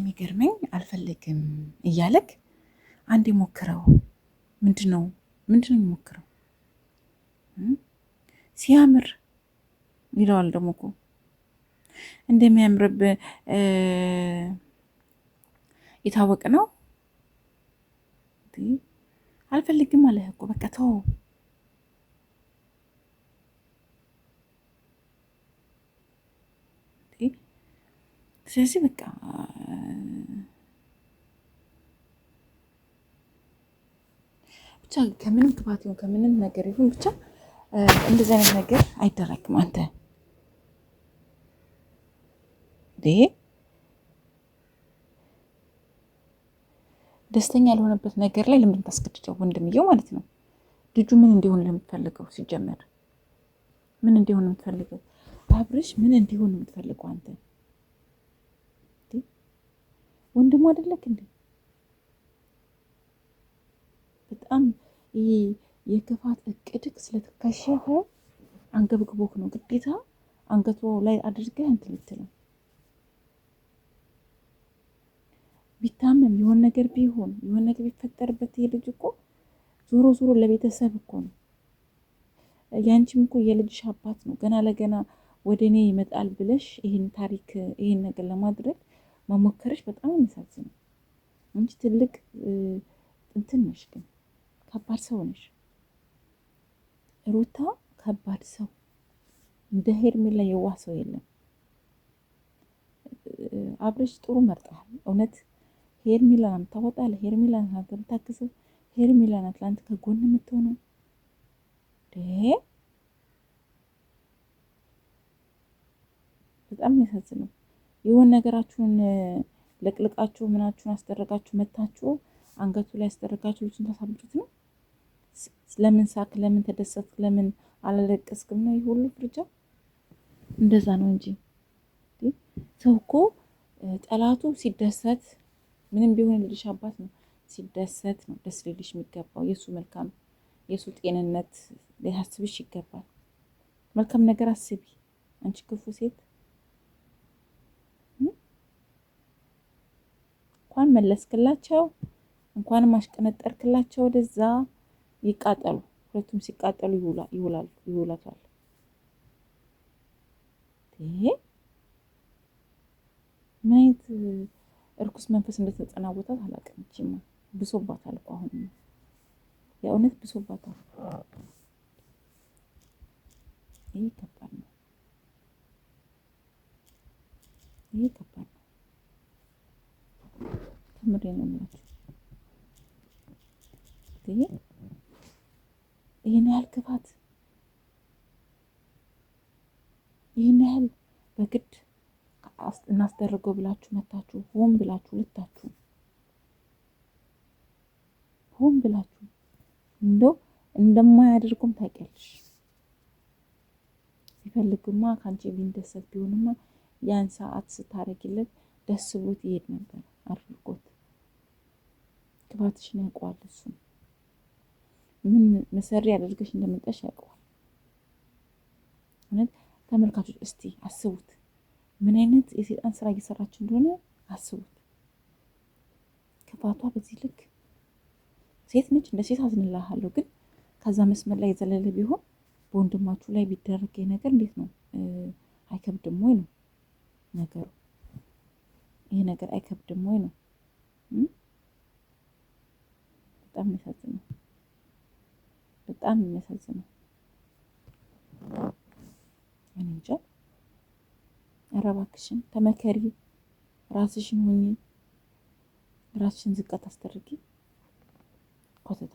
የሚገርመኝ አልፈልግም እያለክ አንድ ሞክረው። ምንድነው የሚሞክረው? ሲያምር ይለዋል። ደግሞ እኮ እንደሚያምርብ የታወቀ ነው። አልፈልግም አለህ እኮ በቃ ተው። ስለዚህ በቃ ብቻ ከምንም ክፋት ይሁን ከምንም ነገር ይሁን ብቻ እንደዚህ አይነት ነገር አይደረግም። አንተ ደስተኛ ያልሆነበት ነገር ላይ ለምን ታስገድደው? ወንድምየው ማለት ነው። ልጁ ምን እንዲሆን ለምትፈልገው? ሲጀመር ምን እንዲሆን የምትፈልገው? አብርሽ ምን እንዲሆን የምትፈልገው አንተ? ወንድሙ አይደለክ እንዴ? በጣም ይሄ የክፋት እቅድክ ስለተከሸፈ አንገብግቦክ ነው ግዴታ አንገቱ ላይ አድርገህ እንትን ልትለው። ቢታመም የሆነ ነገር ቢሆን የሆነ ነገር ቢፈጠርበት ይሄ ልጅ እኮ ዞሮ ዞሮ ለቤተሰብ እኮ ነው። ያንቺም እኮ የልጅሽ አባት ነው። ገና ለገና ወደ እኔ ይመጣል ብለሽ ይሄን ታሪክ ይሄን ነገር ለማድረግ መሞከርሽ በጣም የሚያሳዝነው እንጂ ትልቅ እንትን ነሽ፣ ግን ከባድ ሰው ነሽ ሩታ። ከባድ ሰው እንደ ሄርሜላ የዋህ ሰው የለም። አብረሽ ጥሩ መርጠሃል እውነት። ሄርሜላ ናት ታወጣለህ። ሄርሜላ ናት የምታግዘው። ሄርሜላ ናት ለአንተ ከጎን የምትሆነው። በጣም የሚያሳዝነው የሆነ ነገራችሁን ለቅልቃችሁ ምናችሁን አስደረጋችሁ መታችሁ አንገቱ ላይ አስደረጋችሁ ልጅን ታሳብዱት ነው። ለምን ሳክ? ለምን ተደሰትክ? ለምን አላለቀስክም ነው ይሄ ሁሉ ፍርጃ? እንደዛ ነው እንጂ ሰው እኮ ጠላቱ ሲደሰት ምንም ቢሆን ልጅሽ አባት ነው። ሲደሰት ነው ደስ ሊልሽ የሚገባው። የእሱ መልካም የእሱ ጤንነት ሊያስብሽ ይገባል። መልካም ነገር አስቢ አንቺ ክፉ ሴት። እንኳን መለስክላቸው እንኳንም አሽቀነጠርክላቸው። ወደዛ ይቃጠሉ። ሁለቱም ሲቃጠሉ ይውላታል። ይሄ ምን አይነት እርኩስ መንፈስ እንደተጸናወታት አላውቅም። እቺማ ብሶባታል እኮ አሁን የእውነት ብሶባታል። ይሄ ከባድ ነው። ይሄ ከባድ ነው። ከምሬ ነው የምላችሁ። ይሄን ያህል ክፋት፣ ይሄን ያህል በግድ እናስደርገው ብላችሁ መታችሁ ሆን ብላችሁ ልታችሁ ሆን ብላችሁ እንደው እንደማያደርጉም ታውቂያለሽ። ቢፈልግማ ከአንቺ ቢንደሰት ቢሆንማ ያን ሰዓት ስታረጊለት ደስ ብሎት ይሄድ ነበር አድርጎት። ክፋትሽን ያውቀዋል እሱ። ምን መሰሪ አድርገሽ እንደመጣሽ ያውቀዋል። እውነት ተመልካቾች እስቲ አስቡት፣ ምን አይነት የሰይጣን ስራ እየሰራች እንደሆነ አስቡት። ክፋቷ በዚህ ልክ። ሴት ነች፣ እንደ ሴት አዝንላሃለሁ፣ ግን ከዛ መስመር ላይ የዘለለ ቢሆን በወንድማችሁ ላይ ቢደረግ ነገር እንዴት ነው? አይከብድም ወይ ነው ነገሩ? ይሄ ነገር አይከብድም ወይ ነው? በጣም የሚያሳዝነው፣ በጣም የሚያሳዝነው። እኔ እንጃ። ኧረ እባክሽን ተመከሪ፣ ራስሽን ሁኚ፣ ራስሽን ዝቅ አታስደርጊ። ኮተታ